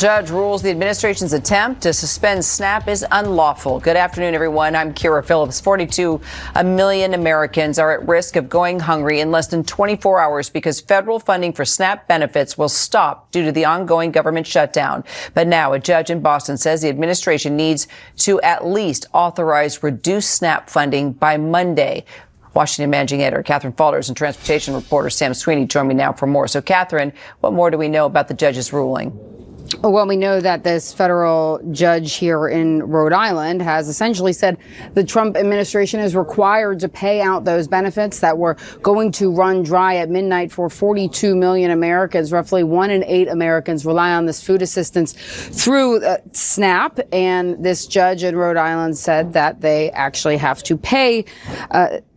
Judge rules the administration's attempt to suspend SNAP is unlawful. Good afternoon, everyone. I'm Kira Phillips. 42 million Americans are at risk of going hungry in less than 24 hours because federal funding for SNAP benefits will stop due to the ongoing government shutdown. But now a judge in Boston says the administration needs to at least authorize reduced SNAP funding by Monday. Washington managing editor Catherine Falders and transportation reporter Sam Sweeney join me now for more. So, Catherine, what more do we know about the judge's ruling? Well, we know that this federal judge here in Rhode Island has essentially said the Trump administration is required to pay out those benefits that were going to run dry at midnight for 42 million Americans. Roughly 1 in 8 Americans rely on this food assistance through SNAP. And this judge in Rhode Island said that they actually have to pay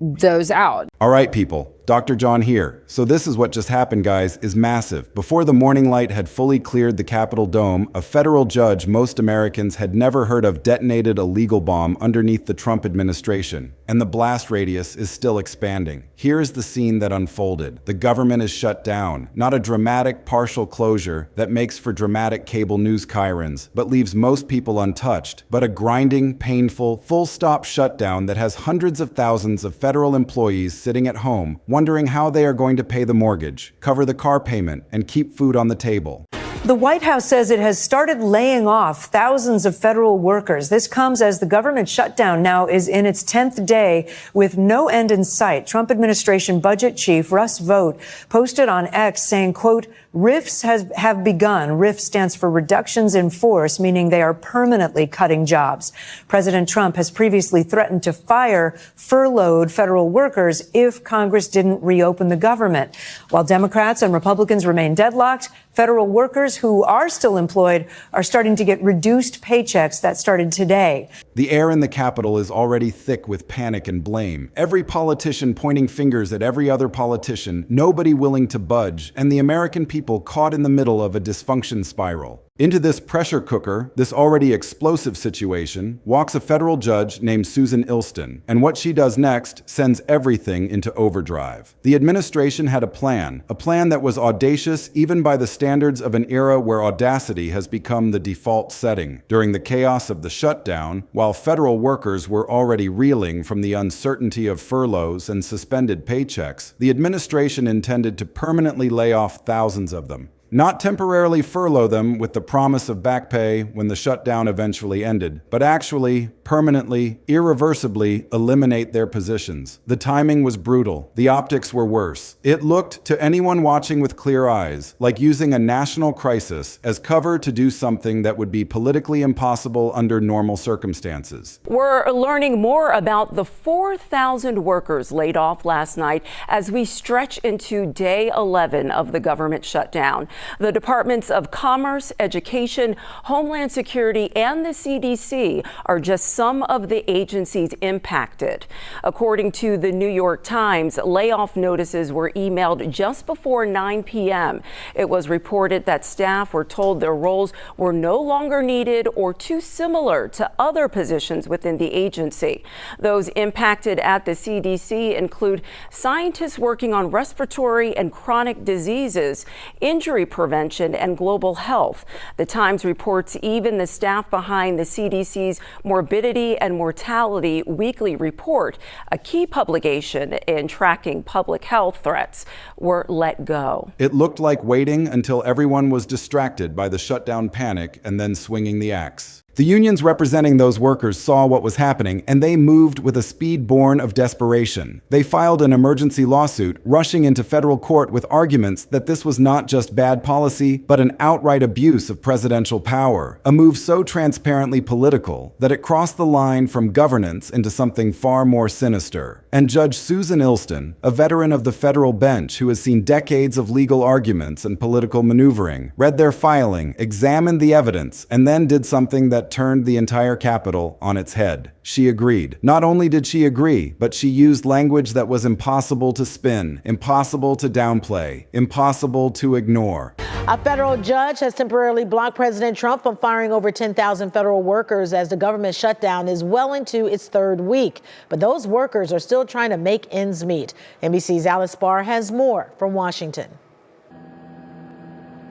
those out. All right, people. Dr. John here. So this is what just happened, guys, is massive. Before the morning light had fully cleared the Capitol dome, a federal judge most Americans had never heard of detonated a legal bomb underneath the Trump administration. And the blast radius is still expanding. Here is the scene that unfolded. The government is shut down. Not a dramatic partial closure that makes for dramatic cable news chyrons, but leaves most people untouched, but a grinding, painful, full-stop shutdown that has hundreds of thousands of federal employees sitting at home, wondering how they are going to pay the mortgage, cover the car payment, and keep food on the table. The White House says it has started laying off thousands of federal workers. This comes as the government shutdown now is in its 10th day with no end in sight. Trump administration budget chief Russ Vought posted on X saying, quote, "Rifts have begun." RIF stands for reductions in force, meaning they are permanently cutting jobs. President Trump has previously threatened to fire furloughed federal workers if Congress didn't reopen the government. While Democrats and Republicans remain deadlocked, federal workers who are still employed are starting to get reduced paychecks. That started today. The air in the Capitol is already thick with panic and blame. Every politician pointing fingers at every other politician, nobody willing to budge, and the American people caught in the middle of a dysfunction spiral. Into this pressure cooker, this already explosive situation, walks a federal judge named Susan Ilston, and what she does next sends everything into overdrive. The administration had a plan that was audacious even by the standards of an era where audacity has become the default setting. During the chaos of the shutdown, while federal workers were already reeling from the uncertainty of furloughs and suspended paychecks, the administration intended to permanently lay off thousands of them. Not temporarily furlough them with the promise of back pay when the shutdown eventually ended, but actually, permanently, irreversibly eliminate their positions. The timing was brutal. The optics were worse. It looked, to anyone watching with clear eyes, like using a national crisis as cover to do something that would be politically impossible under normal circumstances. We're learning more about the 4,000 workers laid off last night as we stretch into day 11 of the government shutdown. The Departments of Commerce, Education, Homeland Security, and the CDC are just some of the agencies impacted. According to the New York Times, layoff notices were emailed just before 9 p.m. It was reported that staff were told their roles were no longer needed or too similar to other positions within the agency. Those impacted at the CDC include scientists working on respiratory and chronic diseases, injury prevention, and global health. The Times reports even the staff behind the CDC's Morbidity and Mortality Weekly Report, a key publication in tracking public health threats, were let go. It looked like waiting until everyone was distracted by the shutdown panic and then swinging the axe. The unions representing those workers saw what was happening, and they moved with a speed born of desperation. They filed an emergency lawsuit, rushing into federal court with arguments that this was not just bad policy, but an outright abuse of presidential power, a move so transparently political that it crossed the line from governance into something far more sinister. And Judge Susan Ilston, a veteran of the federal bench who has seen decades of legal arguments and political maneuvering, read their filing, examined the evidence, and then did something that turned the entire Capitol on its head. She agreed. Not only did she agree, but she used language that was impossible to spin, impossible to downplay, impossible to ignore. A federal judge has temporarily blocked President Trump from firing over 10,000 federal workers as the government shutdown is well into its third week. But those workers are still trying to make ends meet. NBC's Alice Barr has more from Washington.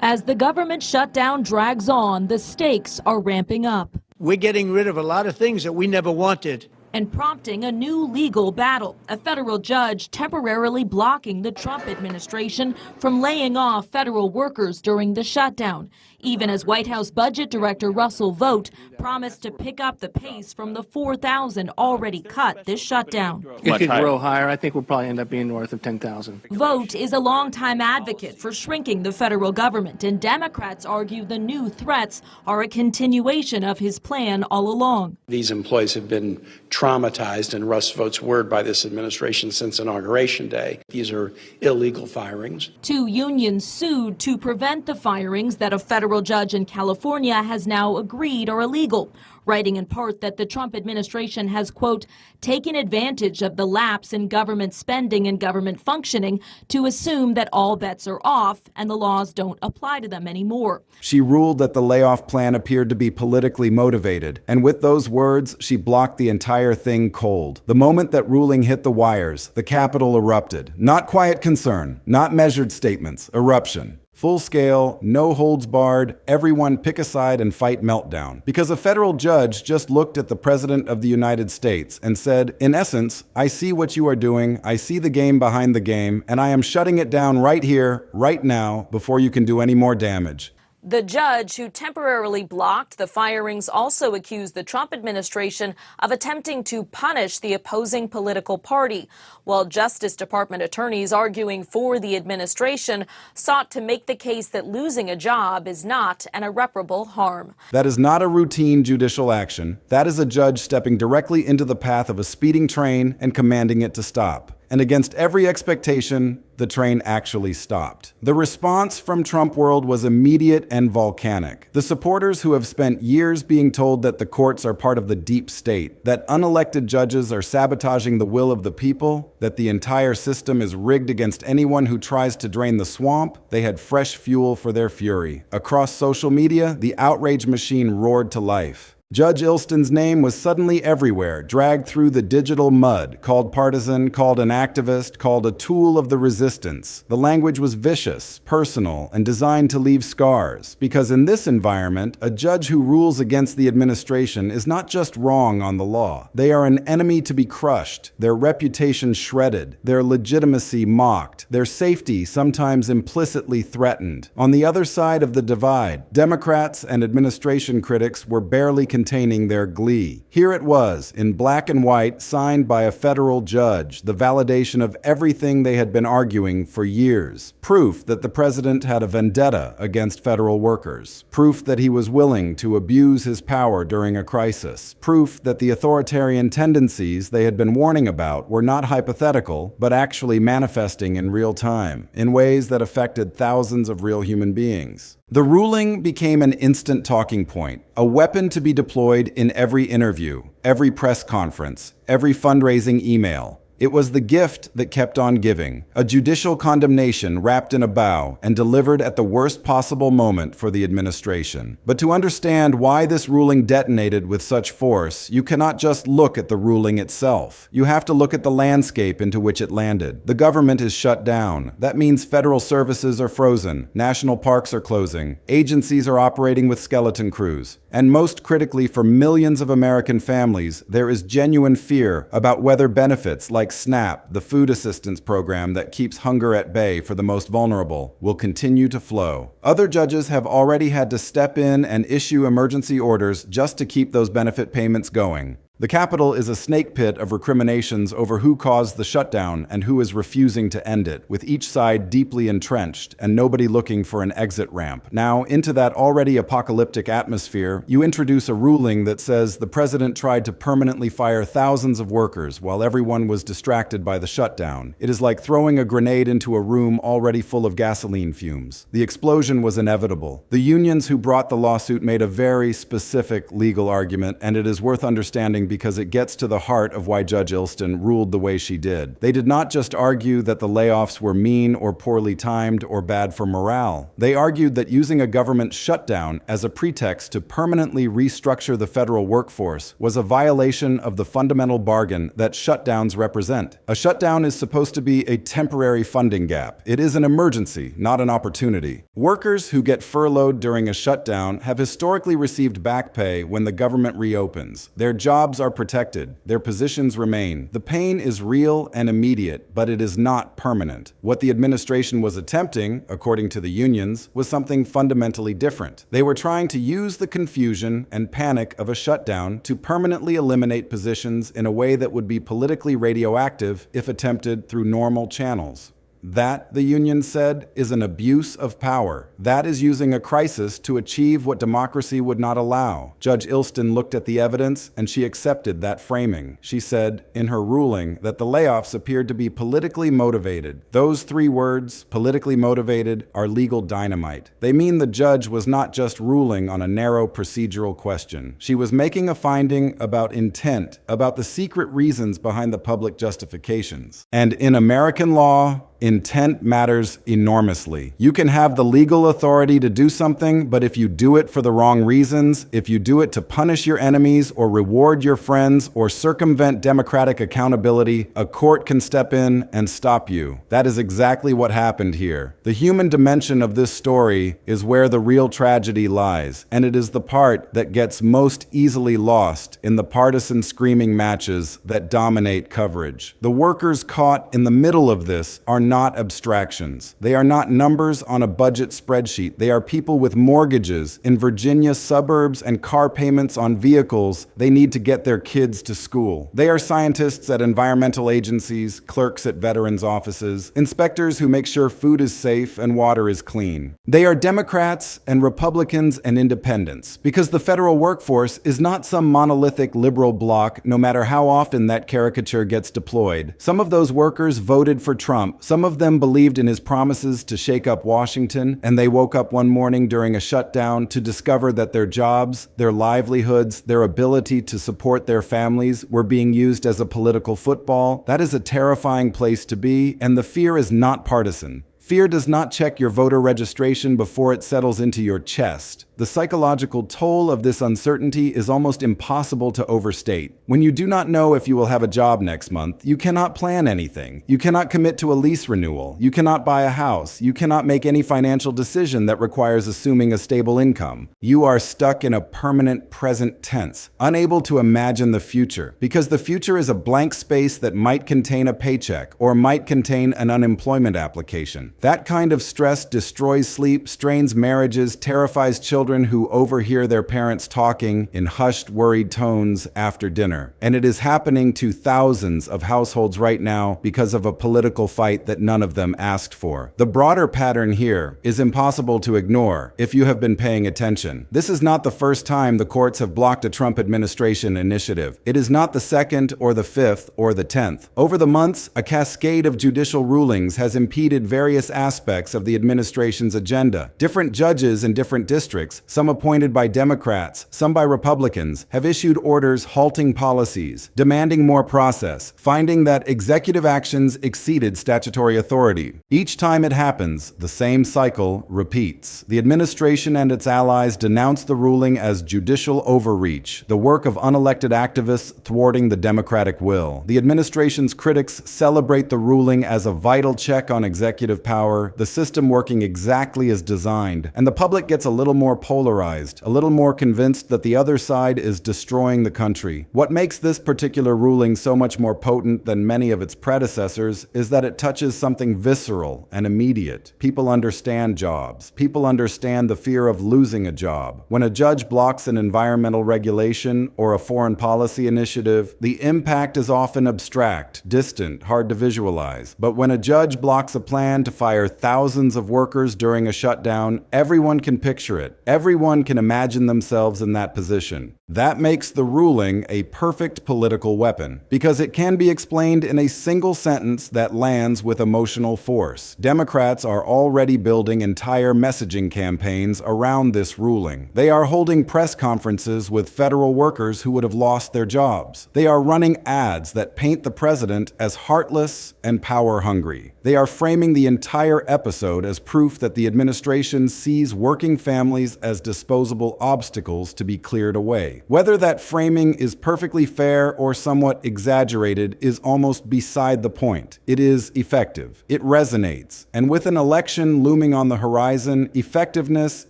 As the government shutdown drags on, the stakes are ramping up. We're getting rid of a lot of things that we never wanted. And prompting a new legal battle. A federal judge temporarily blocking the Trump administration from laying off federal workers during the shutdown, even as White House Budget Director Russell Vought promised to pick up the pace from the 4,000 already cut this shutdown. It could grow higher. I think we'll probably end up being north of 10,000. Vought is a longtime advocate for shrinking the federal government, and Democrats argue the new threats are a continuation of his plan all along. These employees have been traumatized, in Russ Vought's word, by this administration since Inauguration Day. These are illegal firings. 2 unions sued to prevent the firings that a federal judge in California has now agreed are illegal, writing in part that the Trump administration has, quote, taken advantage of the lapse in government spending and government functioning to assume that all bets are off and the laws don't apply to them anymore. She ruled that the layoff plan appeared to be politically motivated, and with those words, she blocked the entire thing cold. The moment that ruling hit the wires, the Capitol erupted. Not quiet concern, not measured statements, eruption. Full scale, no holds barred, everyone pick a side and fight meltdown. Because a federal judge just looked at the President of the United States and said, in essence, I see what you are doing, I see the game behind the game, and I am shutting it down right here, right now, before you can do any more damage. The judge who temporarily blocked the firings also accused the Trump administration of attempting to punish the opposing political party, while Justice Department attorneys arguing for the administration sought to make the case that losing a job is not an irreparable harm. That is not a routine judicial action. That is a judge stepping directly into the path of a speeding train and commanding it to stop. And against every expectation, the train actually stopped. The response from Trump world was immediate and volcanic. The supporters who have spent years being told that the courts are part of the deep state, that unelected judges are sabotaging the will of the people, that the entire system is rigged against anyone who tries to drain the swamp, they had fresh fuel for their fury. Across social media, the outrage machine roared to life. Judge Ilston's name was suddenly everywhere, dragged through the digital mud, called partisan, called an activist, called a tool of the resistance. The language was vicious, personal, and designed to leave scars. Because in this environment, a judge who rules against the administration is not just wrong on the law. They are an enemy to be crushed, their reputation shredded, their legitimacy mocked, their safety sometimes implicitly threatened. On the other side of the divide, Democrats and administration critics were barely containing their glee. Here it was, in black and white, signed by a federal judge, the validation of everything they had been arguing for years. Proof that the president had a vendetta against federal workers. Proof that he was willing to abuse his power during a crisis. Proof that the authoritarian tendencies they had been warning about were not hypothetical, but actually manifesting in real time, in ways that affected thousands of real human beings. The ruling became an instant talking point, a weapon to be deployed in every interview, every press conference, every fundraising email. It was the gift that kept on giving, a judicial condemnation wrapped in a bow and delivered at the worst possible moment for the administration. But to understand why this ruling detonated with such force, you cannot just look at the ruling itself. You have to look at the landscape into which it landed. The government is shut down. That means federal services are frozen, national parks are closing, agencies are operating with skeleton crews. And most critically for millions of American families, there is genuine fear about whether benefits like SNAP, the food assistance program that keeps hunger at bay for the most vulnerable, will continue to flow. Other judges have already had to step in and issue emergency orders just to keep those benefit payments going. The Capitol is a snake pit of recriminations over who caused the shutdown and who is refusing to end it, with each side deeply entrenched and nobody looking for an exit ramp. Now, into that already apocalyptic atmosphere, you introduce a ruling that says the president tried to permanently fire thousands of workers while everyone was distracted by the shutdown. It is like throwing a grenade into a room already full of gasoline fumes. The explosion was inevitable. The unions who brought the lawsuit made a very specific legal argument, and it is worth understanding because it gets to the heart of why Judge Ilston ruled the way she did. They did not just argue that the layoffs were mean or poorly timed or bad for morale. They argued that using a government shutdown as a pretext to permanently restructure the federal workforce was a violation of the fundamental bargain that shutdowns represent. A shutdown is supposed to be a temporary funding gap. It is an emergency, not an opportunity. Workers who get furloughed during a shutdown have historically received back pay when the government reopens. Their jobs are protected. Their positions remain. The pain is real and immediate, but it is not permanent. What the administration was attempting, according to the unions, was something fundamentally different. They were trying to use the confusion and panic of a shutdown to permanently eliminate positions in a way that would be politically radioactive if attempted through normal channels. That, the union said, is an abuse of power. That is using a crisis to achieve what democracy would not allow. Judge Ilston looked at the evidence and she accepted that framing. She said in her ruling that the layoffs appeared to be politically motivated. Those three words, politically motivated, are legal dynamite. They mean the judge was not just ruling on a narrow procedural question. She was making a finding about intent, about the secret reasons behind the public justifications. And in American law, intent matters enormously. You can have the legal authority to do something, but if you do it for the wrong reasons, if you do it to punish your enemies or reward your friends or circumvent democratic accountability, a court can step in and stop you. That is exactly what happened here. The human dimension of this story is where the real tragedy lies, and it is the part that gets most easily lost in the partisan screaming matches that dominate coverage. The workers caught in the middle of this are not abstractions. They are not numbers on a budget spreadsheet. They are people with mortgages in Virginia suburbs and car payments on vehicles they need to get their kids to school. They are scientists at environmental agencies, clerks at veterans' offices, inspectors who make sure food is safe and water is clean. They are Democrats and Republicans and independents, because the federal workforce is not some monolithic liberal bloc, no matter how often that caricature gets deployed. Some of those workers voted for Trump. Some of them believed in his promises to shake up Washington, and they woke up one morning during a shutdown to discover that their jobs, their livelihoods, their ability to support their families were being used as a political football. That is a terrifying place to be, and the fear is not partisan. Fear does not check your voter registration before it settles into your chest. The psychological toll of this uncertainty is almost impossible to overstate. When you do not know if you will have a job next month, you cannot plan anything. You cannot commit to a lease renewal. You cannot buy a house. You cannot make any financial decision that requires assuming a stable income. You are stuck in a permanent present tense, unable to imagine the future, because the future is a blank space that might contain a paycheck or might contain an unemployment application. That kind of stress destroys sleep, strains marriages, terrifies children who overhear their parents talking in hushed, worried tones after dinner. And it is happening to thousands of households right now because of a political fight that none of them asked for. The broader pattern here is impossible to ignore if you have been paying attention. This is not the first time the courts have blocked a Trump administration initiative. It is not the second or the fifth or the 10th. Over the months, a cascade of judicial rulings has impeded various aspects of the administration's agenda. Different judges in different districts, some appointed by Democrats, some by Republicans, have issued orders halting policies, demanding more process, finding that executive actions exceeded statutory authority. Each time it happens, the same cycle repeats. The administration and its allies denounce the ruling as judicial overreach, the work of unelected activists thwarting the democratic will. The administration's critics celebrate the ruling as a vital check on executive power, the system working exactly as designed, and the public gets a little more polarized, a little more convinced that the other side is destroying the country. What makes this particular ruling so much more potent than many of its predecessors is that it touches something visceral and immediate. People understand jobs. People understand the fear of losing a job. When a judge blocks an environmental regulation or a foreign policy initiative, the impact is often abstract, distant, hard to visualize. But when a judge blocks a plan to fire thousands of workers during a shutdown, everyone can picture it. Everyone can imagine themselves in that position. That makes the ruling a perfect political weapon, because it can be explained in a single sentence that lands with emotional force. Democrats are already building entire messaging campaigns around this ruling. They are holding press conferences with federal workers who would have lost their jobs. They are running ads that paint the president as heartless and power-hungry. They are framing the entire episode as proof that the administration sees working families as disposable obstacles to be cleared away. Whether that framing is perfectly fair or somewhat exaggerated is almost beside the point. It is effective. It resonates. And with an election looming on the horizon, effectiveness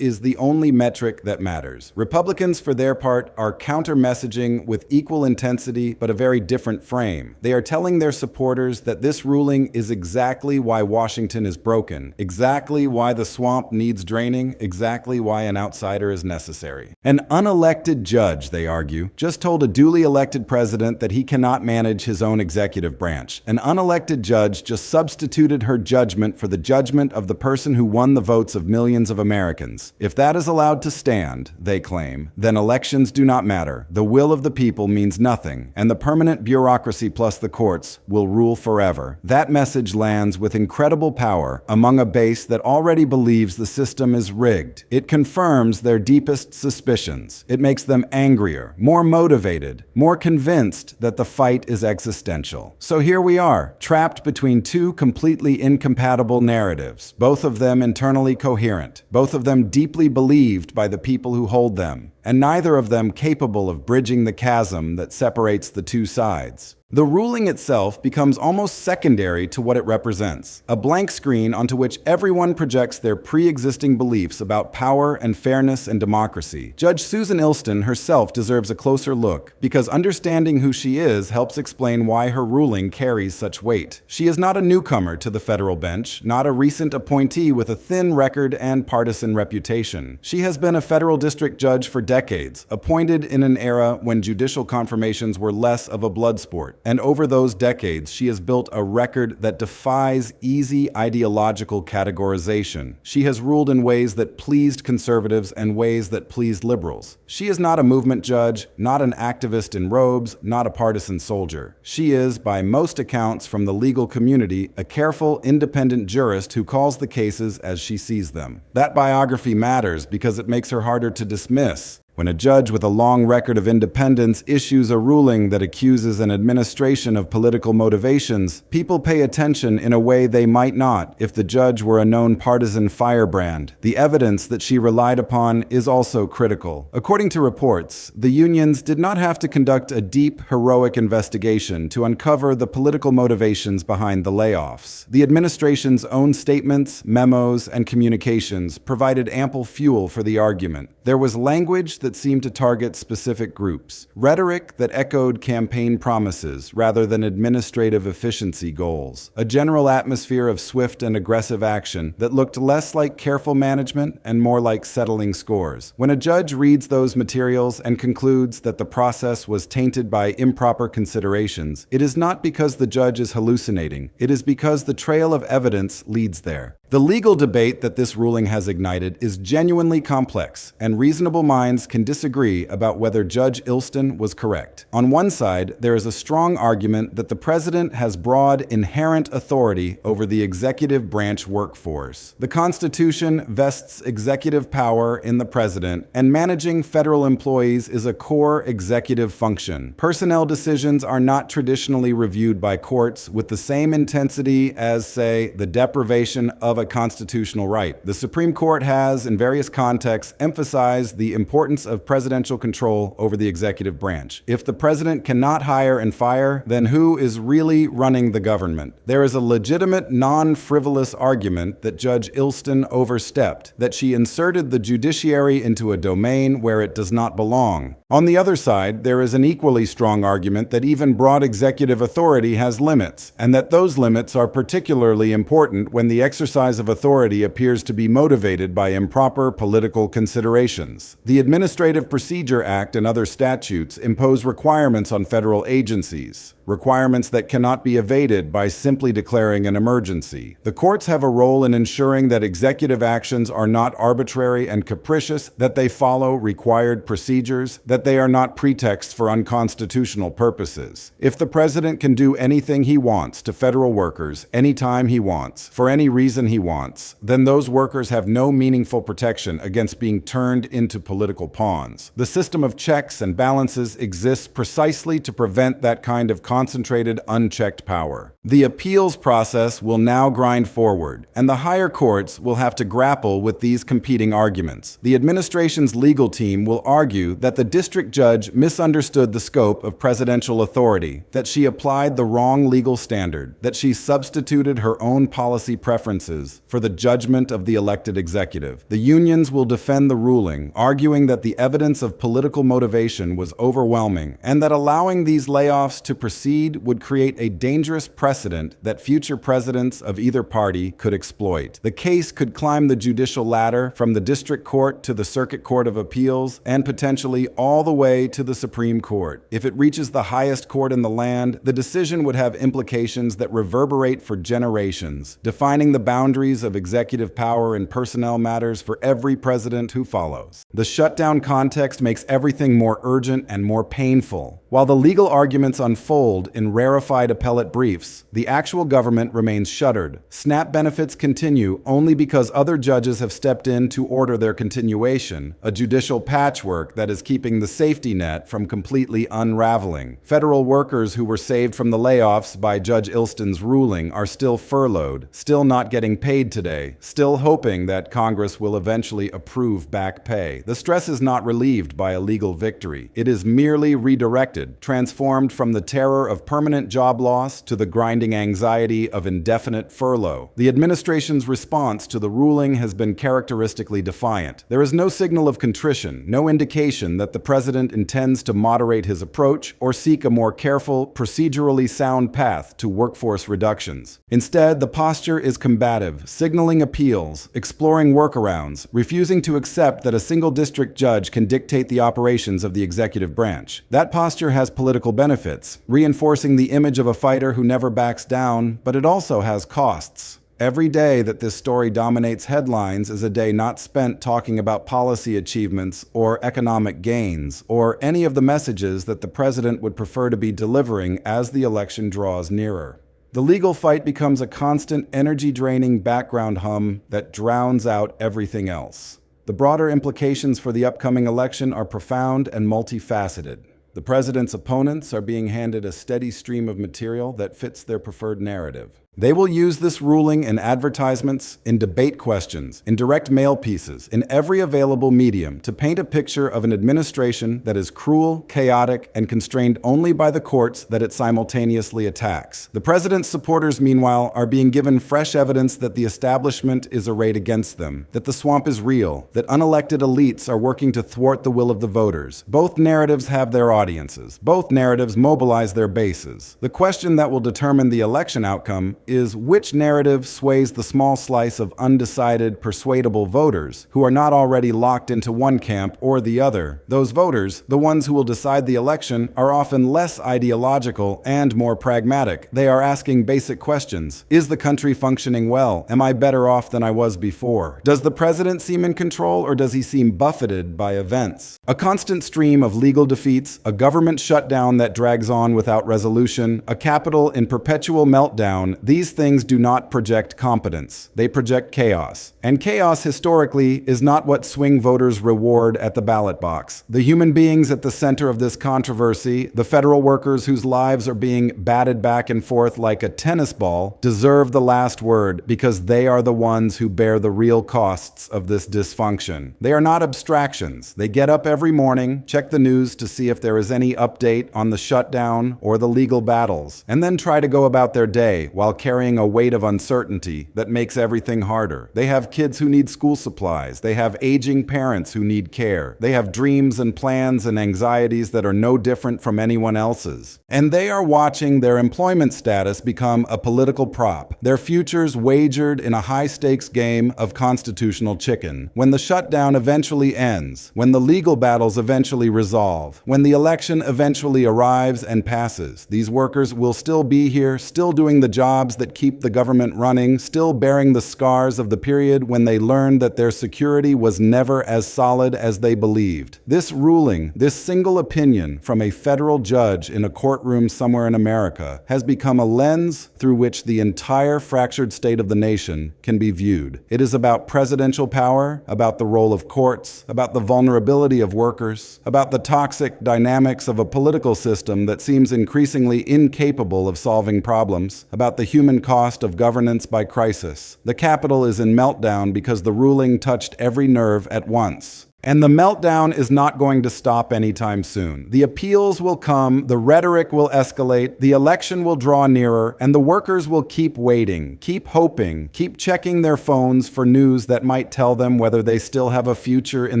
is the only metric that matters. Republicans, for their part, are counter-messaging with equal intensity but a very different frame. They are telling their supporters that this ruling is exactly why Washington is broken, exactly why the swamp needs draining, exactly why an outsider is necessary. An unelected judge, they argue, just told a duly elected president that he cannot manage his own executive branch. An unelected judge just substituted her judgment for the judgment of the person who won the votes of millions of Americans. If that is allowed to stand, they claim, then elections do not matter. The will of the people means nothing, and the permanent bureaucracy plus the courts will rule forever. That message lands with incredible power among a base that already believes the system is rigged. It confirms their deepest suspicions. It makes them angrier, more motivated, more convinced that the fight is existential. So here we are, trapped between two completely incompatible narratives, both of them internally coherent, both of them deeply believed by the people who hold them, and neither of them capable of bridging the chasm that separates the two sides. The ruling itself becomes almost secondary to what it represents, a blank screen onto which everyone projects their pre-existing beliefs about power and fairness and democracy. Judge Susan Ilston herself deserves a closer look, because understanding who she is helps explain why her ruling carries such weight. She is not a newcomer to the federal bench, not a recent appointee with a thin record and partisan reputation. She has been a federal district judge for decades, appointed in an era when judicial confirmations were less of a blood sport. And over those decades, she has built a record that defies easy ideological categorization. She has ruled in ways that pleased conservatives and ways that pleased liberals. She is not a movement judge, not an activist in robes, not a partisan soldier. She is, by most accounts from the legal community, a careful, independent jurist who calls the cases as she sees them. That biography matters because it makes her harder to dismiss. When a judge with a long record of independence issues a ruling that accuses an administration of political motivations, people pay attention in a way they might not if the judge were a known partisan firebrand. The evidence that she relied upon is also critical. According to reports, the unions did not have to conduct a deep, heroic investigation to uncover the political motivations behind the layoffs. The administration's own statements, memos, and communications provided ample fuel for the argument. There was language that seemed to target specific groups, rhetoric that echoed campaign promises rather than administrative efficiency goals, a general atmosphere of swift and aggressive action that looked less like careful management and more like settling scores. When a judge reads those materials and concludes that the process was tainted by improper considerations, it is not because the judge is hallucinating, it is because the trail of evidence leads there. The legal debate that this ruling has ignited is genuinely complex, and reasonable minds can disagree about whether Judge Ilston was correct. On one side, there is a strong argument that the president has broad, inherent authority over the executive branch workforce. The Constitution vests executive power in the president, and managing federal employees is a core executive function. Personnel decisions are not traditionally reviewed by courts with the same intensity as, say, the deprivation of a constitutional right. The Supreme Court has, in various contexts, emphasized the importance of presidential control over the executive branch. If the president cannot hire and fire, then who is really running the government? There is a legitimate, non-frivolous argument that Judge Ilston overstepped, that she inserted the judiciary into a domain where it does not belong. On the other side, there is an equally strong argument that even broad executive authority has limits, and that those limits are particularly important when the exercise of authority appears to be motivated by improper political considerations. The Administrative Procedure Act and other statutes impose requirements on federal agencies. requirements that cannot be evaded by simply declaring an emergency. The courts have a role in ensuring that executive actions are not arbitrary and capricious, that they follow required procedures, that they are not pretexts for unconstitutional purposes. If the president can do anything he wants to federal workers anytime he wants, for any reason he wants, then those workers have no meaningful protection against being turned into political pawns. The system of checks and balances exists precisely to prevent that kind of concentrated, unchecked power. The appeals process will now grind forward, and the higher courts will have to grapple with these competing arguments. The administration's legal team will argue that the district judge misunderstood the scope of presidential authority, that she applied the wrong legal standard, that she substituted her own policy preferences for the judgment of the elected executive. The unions will defend the ruling, arguing that the evidence of political motivation was overwhelming and that allowing these layoffs to proceed would create a dangerous precedent that future presidents of either party could exploit. The case could climb the judicial ladder from the district court to the Circuit Court of Appeals and potentially all the way to the Supreme Court. If it reaches the highest court in the land, the decision would have implications that reverberate for generations, defining the boundaries of executive power and personnel matters for every president who follows. The shutdown context makes everything more urgent and more painful. While the legal arguments unfold in rarefied appellate briefs, the actual government remains shuttered. SNAP benefits continue only because other judges have stepped in to order their continuation, a judicial patchwork that is keeping the safety net from completely unraveling. Federal workers who were saved from the layoffs by Judge Ilston's ruling are still furloughed, still not getting paid today, still hoping that Congress will eventually approve back pay. The stress is not relieved by a legal victory. It is merely redirected, transformed from the terror of permanent job loss to the grinding anxiety of indefinite furlough. The administration's response to the ruling has been characteristically defiant. There is no signal of contrition, no indication that the president intends to moderate his approach or seek a more careful, procedurally sound path to workforce reductions. Instead, the posture is combative, signaling appeals, exploring workarounds, refusing to accept that a single district judge can dictate the operations of the executive branch. That posture has political benefits, reinforcing the image of a fighter who never backs down, but it also has costs. Every day that this story dominates headlines is a day not spent talking about policy achievements or economic gains or any of the messages that the president would prefer to be delivering as the election draws nearer. The legal fight becomes a constant, energy-draining background hum that drowns out everything else. The broader implications for the upcoming election are profound and multifaceted. The president's opponents are being handed a steady stream of material that fits their preferred narrative. They will use this ruling in advertisements, in debate questions, in direct mail pieces, in every available medium to paint a picture of an administration that is cruel, chaotic, and constrained only by the courts that it simultaneously attacks. The president's supporters, meanwhile, are being given fresh evidence that the establishment is arrayed against them, that the swamp is real, that unelected elites are working to thwart the will of the voters. Both narratives have their audiences. Both narratives mobilize their bases. The question that will determine the election outcome is which narrative sways the small slice of undecided, persuadable voters who are not already locked into one camp or the other. Those voters, the ones who will decide the election, are often less ideological and more pragmatic. They are asking basic questions. Is the country functioning well? Am I better off than I was before? Does the president seem in control, or does he seem buffeted by events? A constant stream of legal defeats, a government shutdown that drags on without resolution, a capital in perpetual meltdown. These things do not project competence. They project chaos. And chaos, historically, is not what swing voters reward at the ballot box. The human beings at the center of this controversy, the federal workers whose lives are being batted back and forth like a tennis ball, deserve the last word because they are the ones who bear the real costs of this dysfunction. They are not abstractions. They get up every morning, check the news to see if there is any update on the shutdown or the legal battles, and then try to go about their day while carrying a weight of uncertainty that makes everything harder. They have kids who need school supplies. They have aging parents who need care. They have dreams and plans and anxieties that are no different from anyone else's. And they are watching their employment status become a political prop, their futures wagered in a high-stakes game of constitutional chicken. When the shutdown eventually ends, when the legal battles eventually resolve, when the election eventually arrives and passes, these workers will still be here, still doing the jobs that keep the government running, still bearing the scars of the period when they learned that their security was never as solid as they believed. This ruling, this single opinion from a federal judge in a courtroom somewhere in America, has become a lens through which the entire fractured state of the nation can be viewed. It is about presidential power, about the role of courts, about the vulnerability of workers, about the toxic dynamics of a political system that seems increasingly incapable of solving problems, about the human cost of governance by crisis. The Capitol is in meltdown because the ruling touched every nerve at once. And the meltdown is not going to stop anytime soon. The appeals will come, the rhetoric will escalate, the election will draw nearer, and the workers will keep waiting, keep hoping, keep checking their phones for news that might tell them whether they still have a future in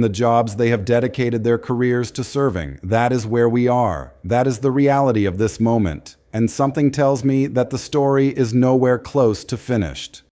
the jobs they have dedicated their careers to serving. That is where we are. That is the reality of this moment. And something tells me that the story is nowhere close to finished.